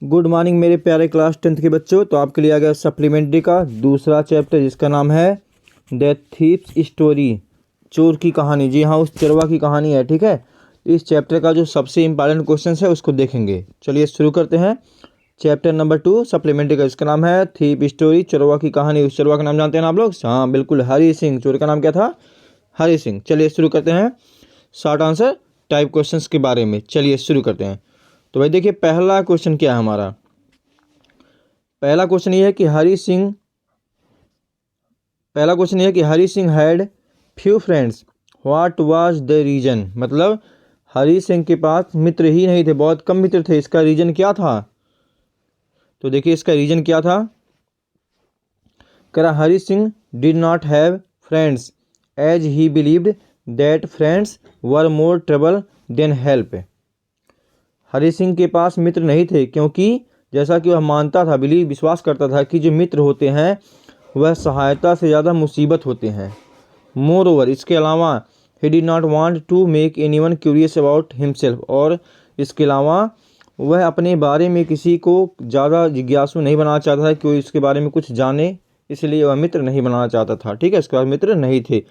Good morning मेरे प्यारे class 10th के बच्चों। तो आपके लिए आ गया सप्लीमेंट्री का दूसरा चैप्टर जिसका नाम है द थीप्स स्टोरी, चोर की कहानी। जी हाँ, उस चोरवा की कहानी है। ठीक है, इस चैप्टर का जो सबसे इम्पॉर्टेंट क्वेश्चन है उसको देखेंगे। चलिए शुरू करते हैं। चैप्टर नंबर 2 सप्लीमेंट्री का, इसका नाम है थीप स्टोरी, चोरवा की कहानी। उस चोरवा का नाम जानते हैं ना आप लोग? हाँ बिल्कुल, हरी सिंह। चोर का नाम क्या था? हरी सिंह। चलिए शुरू करते हैं शॉर्ट आंसर टाइप क्वेश्चंस के बारे में। चलिए शुरू करते हैं। तो भाई देखिए, पहला क्वेश्चन क्या है हमारा? पहला क्वेश्चन ये है कि Hari Singh had few friends, what was the reason. मतलब हरी सिंह के पास मित्र ही नहीं थे, बहुत कम मित्र थे। इसका रीजन क्या था? तो देखिए इसका रीजन क्या था। कह रहा Hari Singh did not have friends as he believed that friends were more trouble than help. Hari Singh के पास मित्र नहीं थे क्योंकि जैसा कि वह मानता था, विश्वास करता था कि जो मित्र होते हैं वह सहायता से ज़्यादा मुसीबत होते हैं। मोर ओवर, इसके अलावा he did not want to make anyone curious about himself, और इसके अलावा वह अपने बारे में किसी को ज़्यादा जिज्ञासु नहीं बनाना चाहता था, कोई इसके बारे में कुछ जाने, इसलिए वह मित्र नहीं बनाना चाहता था। ठीक है, इसके बाद मित्र नहीं थे।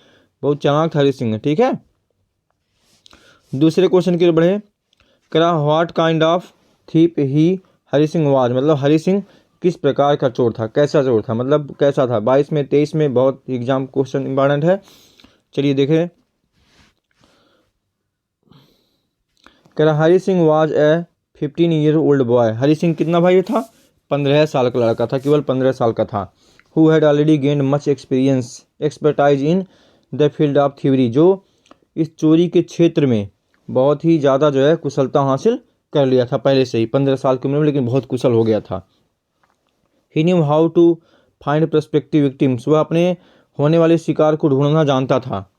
बहुत चालाक था हरी सिंह। ठीक है, दूसरे क्वेश्चन की ओर बढ़े। करा what kind of thief he Hari Singh was, मतलब हरी सिंह किस प्रकार का चोर था, कैसा चोर था, मतलब कैसा था। 22 में 23 में बहुत एग्जाम क्वेश्चन इंपॉर्टेंट है। चलिए देखें। कह रहा Hari Singh was a 15 year old boy. Hari Singh कितना भाई था? 15 साल का लड़का था, केवल 15 साल का था। Who had already gained much expertise in the field of theory, जो इस चोरी के क्षेत्र में बहुत ही ज़्यादा जो है कुशलता हासिल कर लिया था पहले से ही। 15 साल की उम्र में लेकिन बहुत कुशल हो गया था। He knew how to find prospective victims, वह अपने होने वाले शिकार को ढूंढना जानता था।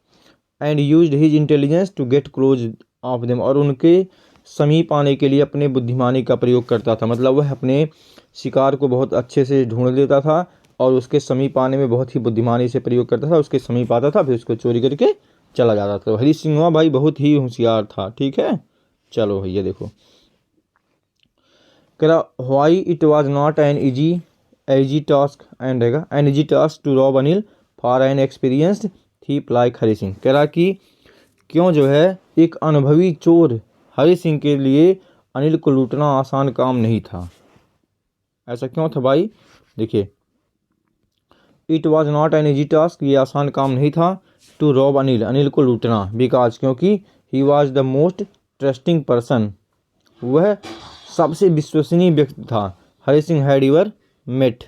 And used his intelligence to get close of them, और उनके समीप आने के लिए अपने बुद्धिमानी का प्रयोग करता था। मतलब वह अपने शिकार को बहुत अच्छे से ढूंढ लेता था और उसके समीप आने में बहुत ही बुद्धिमानी से प्रयोग करता था। उसके समीप आता था, फिर उसको चोरी करके चला जाता था। हरी सिंह भाई बहुत ही होशियार था। ठीक है, चलो भैया देखो। कह रहा why it was not an easy task to rob Anil for an experienced thief like Hari Singh. कह रहा कि क्यों जो है एक अनुभवी चोर हरी सिंह के लिए अनिल को लूटना आसान काम नहीं था। ऐसा क्यों था भाई? देखिए, it was not an easy task, ये आसान काम नहीं था। टू रॉब अनिल, अनिल को लूटना। बिकॉज, क्योंकि he was the most trusting person, वह सबसे विश्वसनीय व्यक्ति था। Hari Singh had ever met,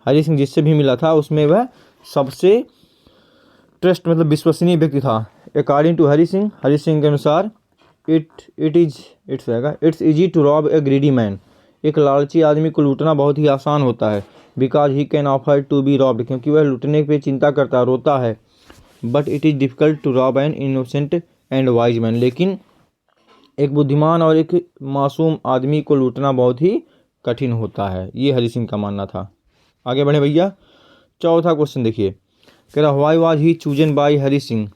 Hari Singh जिससे भी मिला था उसमें वह सबसे ट्रस्ट मतलब विश्वसनीय व्यक्ति था। अकॉर्डिंग टू हरी सिंह के अनुसार it's easy to rob a greedy man, एक लालची आदमी को लूटना बहुत ही आसान होता है। Because he can afford to be robbed, क्योंकि वह लूटने पे चिंता करता रोता है। But it is difficult to rob an innocent and wise man, लेकिन एक बुद्धिमान और एक मासूम आदमी को लूटना बहुत ही कठिन होता है। ये हरी सिंह का मानना था। आगे बढ़े भैया। चौथा क्वेश्चन देखिए। कह रहा why was he chosen by Hari Singh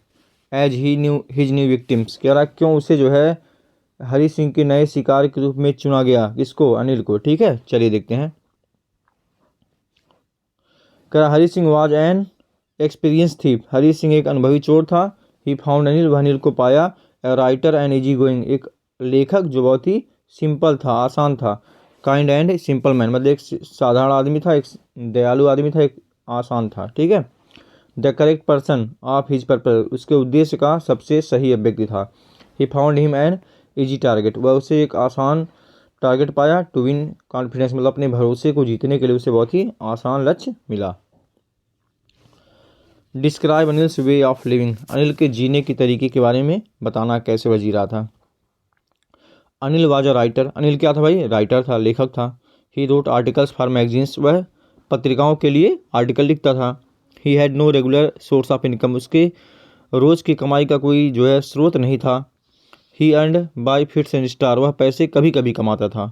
as he new his new victims. कह रहा क्यों उसे जो है हरी सिंह के नए शिकार के रूप में चुना गया। किसको? अनिल को। ठीक है, चलिए देखते हैं। कह रहा Hari Singh was an experience thief, Hari Singh एक अनुभवी चोर था। ही फाउंड अनिल, वह अनिल को पाया। A writer and easy going, एक लेखक जो बहुत ही सिंपल था, आसान था। काइंड एंड सिंपल मैन, मतलब एक साधारण आदमी था, एक दयालु आदमी था, एक आसान था। ठीक है। The correct person of his purpose, उसके उद्देश्य का सबसे सही व्यक्ति था। He found him an easy target, वह उसे एक आसान टारगेट पाया। टू विन कॉन्फिडेंस, मतलब अपने भरोसे को जीतने के लिए उसे बहुत ही आसान लक्ष्य मिला। Describe Anil's way of living, Anil के जीने के तरीके के बारे में बताना, कैसे वह जी रहा था। Anil was a writer, Anil क्या था भाई? राइटर था, लेखक था। He wrote articles for magazines, वह पत्रिकाओं के लिए आर्टिकल लिखता था। He had no regular source of income, उसके रोज़ की कमाई का कोई जो है स्रोत नहीं था। He earned by fits and star, वह पैसे कभी कभी कमाता था।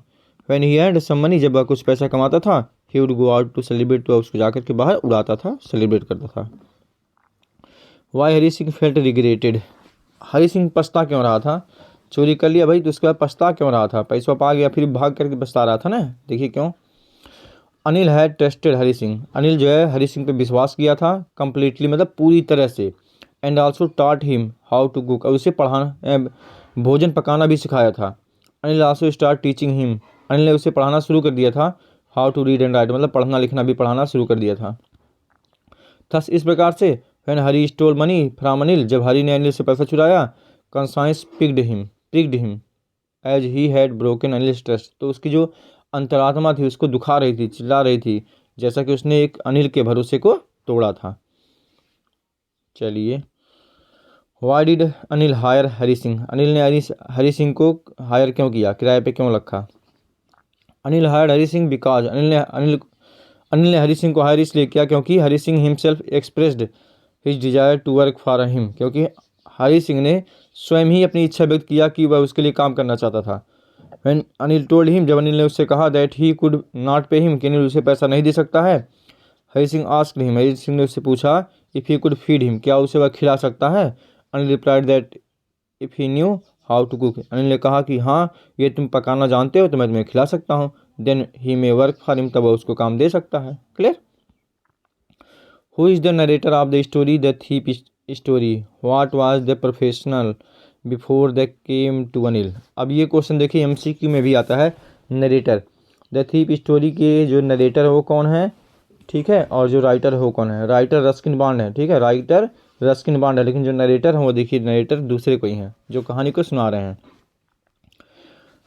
When he earned some money, जब वह कुछ पैसा कमाता था, he would go out to celebrate, तो उसको जाकर के बाहर उड़ाता था, सेलिब्रेट करता था। Y Hari Singh felt regretted, Hari Singh पछता क्यों रहा था? चोरी कर लिया भाई, तो उसके बाद पछता क्यों रहा था? पैसा पा गया फिर भाग करके पछता रहा था ना। देखिए क्यों। अनिल हैड ट्रस्टेड हरी सिंह, अनिल जो है हरी सिंह पे विश्वास किया था कंप्लीटली, मतलब पूरी तरह से। And also taught him how to cook, और उसे पढ़ाना भोजन पकाना भी सिखाया था। Anil also start teaching him, Anil ने उसे पढ़ाना शुरू कर दिया था। How to read and write, मतलब पढ़ना लिखना भी पढ़ाना शुरू कर दिया था। थस इस प्रकार से when Hari stole money from Anil, जब हरी ने अनिल से पैसा चुराया, conscience pricked him as he had broken Anil trust, तो उसकी जो अंतरात्मा थी उसको दुखा रही थी, चिल्ला रही थी, जैसा कि उसने एक अनिल के भरोसे को तोड़ा था। चलिए, why did Anil hire Hari Singh, Anil ने हरी सिंह को हायर क्यों किया, किराए पे क्यों रखा? अनिल हायर हरी सिंह बिकॉज, अनिल ने हरी सिंह को हायर इसलिए किया क्योंकि Hari Singh himself expressed his desire to work for him, क्योंकि हरी सिंह ने स्वयं ही अपनी इच्छा व्यक्त किया कि वह उसके लिए काम करना चाहता था। When अनिल टोल्ड हिम, जब अनिल ने उससे कहा that he could not pay him, कि अनिल उसे पैसा नहीं दे सकता है, हरी सिंह आस्क्ड हिम, हरी सिंह ने उससे पूछा if he could feed him, क्या उसे वह खिला सकता है? Anil replied that if he knew how to cook, Anil ने कहा कि हाँ, ये तुम पकाना जानते हो तो मैं तुम्हें खिला सकता हूँ। Then he may work for him, तब वह उसको काम दे सकता है। Clear? Who is the narrator of the story, the thief story, what was the professional before the came to Anil. अब ये क्वेश्चन देखिए एमसीक्यू में भी आता है, नरेटर। द थीप स्टोरी के जो नरेटर है वो कौन है, ठीक है, और जो राइटर है वो कौन है? राइटर रस्किन बॉन्ड है, ठीक है, राइटर रस्किन बॉन्ड है, लेकिन जो नरेटर है वो देखिए नरेटर दूसरे कोई हैं जो कहानी को सुना रहे हैं।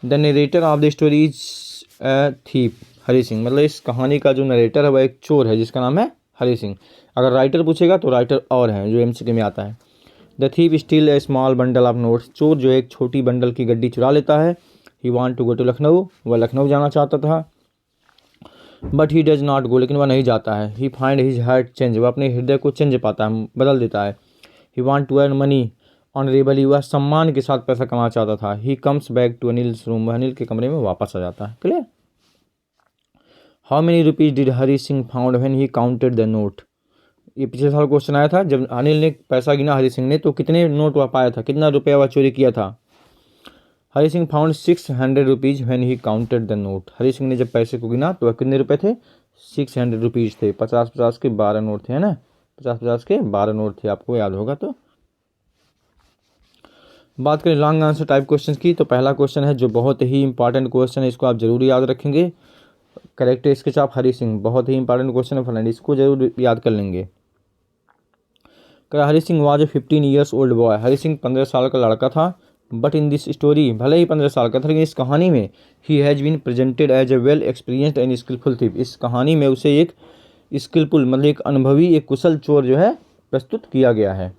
The narrator of the story is thief Hari Singh, मतलब इस कहानी का जो नरेटर है वह एक चोर है जिसका नाम है हरी सिंह। अगर राइटर पूछेगा तो राइटर और हैं जो एमसीक्यू में आता है। The thief steel A small bundle of notes, चोर जो एक छोटी बंडल की गड्डी चुरा लेता है। He want to go to Lucknow, वह लखनऊ जाना चाहता था। But he does not go, लेकिन वह नहीं जाता है। He find his heart change, वह अपने हृदय को चेंज पाता है, बदल देता है। He want to earn money honourably, वह सम्मान के साथ पैसा कमाना चाहता था। He comes back to Anil's room, वह अनिल के कमरे में वापस आ जाता है। Clear? How many rupees did Hari Singh found when he counted the note, ये पिछले साल क्वेश्चन आया था, जब अनिल ने पैसा गिना हरी सिंह ने तो कितने नोट वह पाया था, कितना रुपया वह चोरी किया था? Hari Singh found 600 rupees when he counted the note, Hari Singh ने जब पैसे को गिना तो वह कितने रुपए थे? 600 रुपीज थे। 50-50 के 12 नोट थे, है ना, 50-50 के 12 नोट थे, आपको याद होगा। तो बात करें लॉन्ग आंसर टाइप क्वेश्चन की, तो पहला क्वेश्चन है जो बहुत ही इंपॉर्टेंट क्वेश्चन है, इसको आप जरूर याद रखेंगे। Character sketch of Hari Singh, बहुत ही इंपॉर्टेंट क्वेश्चन है फ्रेंड, इसको जरूर याद कर लेंगे। Hari Singh was a 15 years old boy, Hari Singh 15 साल का लड़का था। बट इन दिस स्टोरी, भले ही 15 साल का था लेकिन इस कहानी में he has been presented as a well experienced and skilful thief, इस कहानी में उसे एक स्किलफुल मतलब एक अनुभवी, एक कुशल चोर जो है प्रस्तुत किया गया है।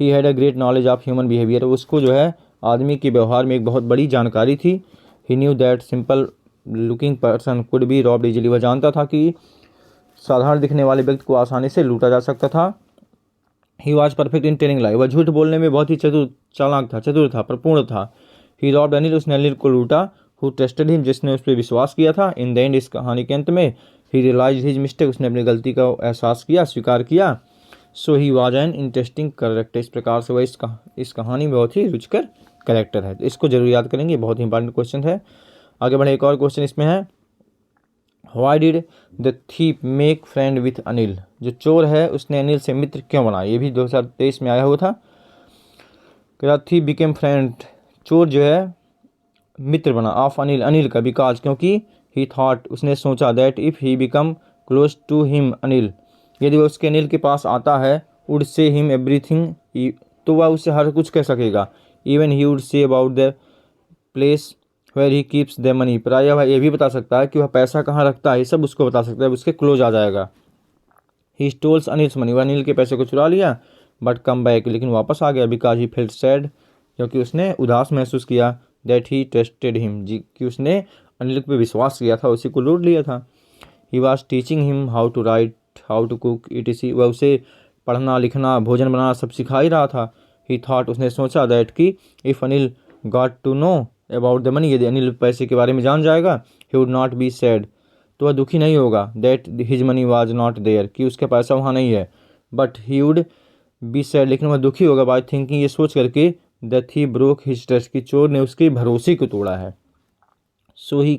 He had a great knowledge of human behaviour, उसको जो है आदमी के व्यवहार में एक बहुत बड़ी जानकारी थी। He knew that simple looking person could be robbed easily, वह जानता था कि साधारण दिखने वाले व्यक्ति को आसानी से लूटा जा सकता था। He was perfect in telling लाई, वह झूठ बोलने में बहुत ही चालाक था, चतुर था, प्रपूर्ण था। ही रॉब्ड अनिल, उसने अनिल को लूटा। हु ट्रस्टेड हिम, जिसने उस पर विश्वास किया था। इन द एंड, इस कहानी के अंत में, ही रियलाइज हिज मिस्टेक, उसने अपनी गलती का एहसास किया, स्वीकार किया। So he was an interesting character, इस प्रकार से वह इस कहानी में बहुत ही रुचिकर करेक्टर है। तो इसको जरूर याद करेंगे, बहुत ही इंपॉर्टेंट क्वेश्चन है। आगे बढ़े, एक और क्वेश्चन इसमें है, why did the thief make friend with Anil, जो चोर है उसने अनिल से मित्र क्यों बना, ये भी 2023 में आया हुआ था। थीप बिकेम फ्रेंड, चोर जो है मित्र बना ऑफ अनिल, अनिल का, बिकॉज क्योंकि ही थॉट, उसने सोचा that if he become close to him Anil, यदि वह उसके अनिल के पास आता है, वुड से हिम एवरीथिंग, तो वह उससे हर कुछ कह सकेगा। Even he would say about the place where he keeps the money, प्रायः वह ये भी बता सकता है कि वह पैसा कहाँ रखता है, ये सब उसको बता सकता है, उसके क्लोज आ जाएगा। ही स्टोल्स अनिल्स मनी, वह अनिल के पैसे को चुरा लिया। बट कम बैक, लेकिन वापस आ गया। बिकॉज ही फेल्ट सैड, क्योंकि उसने उदास महसूस किया। दैट ही ट्रस्टेड हिम, जी कि उसने अनिल पे विश्वास किया था, उसी को लूट लिया था। He was teaching him how to write, how to cook, etc, वह उसे पढ़ना लिखना भोजन बनाना सब सिखा ही रहा था। ही थॉट, उसने सोचा दैट कि if Anil got to know about the money, यदि अनिल पैसे के बारे में जान जाएगा, he would not be sad, तो वह दुखी नहीं होगा। That his money was not there, कि उसका पैसा वहाँ नहीं है। But he would be sad, लेकिन वह दुखी होगा बाय थिंकिंग, ये सोच करके, the thief broke his trust, की चोर ने उसके भरोसे को तोड़ा है। सो ही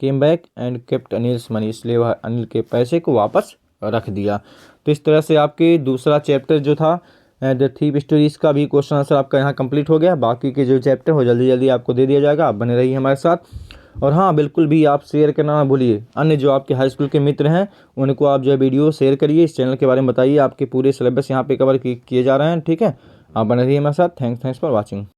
came back and kept Anil's money, इसलिए वह अनिल के पैसे को वापस रख दिया। तो इस तरह से आपके दूसरा चैप्टर जो था द थीफ स्टोरीज का भी क्वेश्चन आंसर आपका यहाँ कंप्लीट हो गया। बाकी के जो चैप्टर हो जल्दी जल्दी आपको दे दिया जाएगा, आप बने रहिए हमारे साथ। और हाँ, बिल्कुल भी आप शेयर करना ना भूलिए, अन्य जो आपके हाई स्कूल के मित्र हैं उनको आप जो है वीडियो शेयर करिए, इस चैनल के बारे में बताइए, आपके पूरे सिलेबस यहाँ पे कवर किए जा रहे हैं। ठीक है, आप बने रहिए हमारे साथ। Thanks for watching.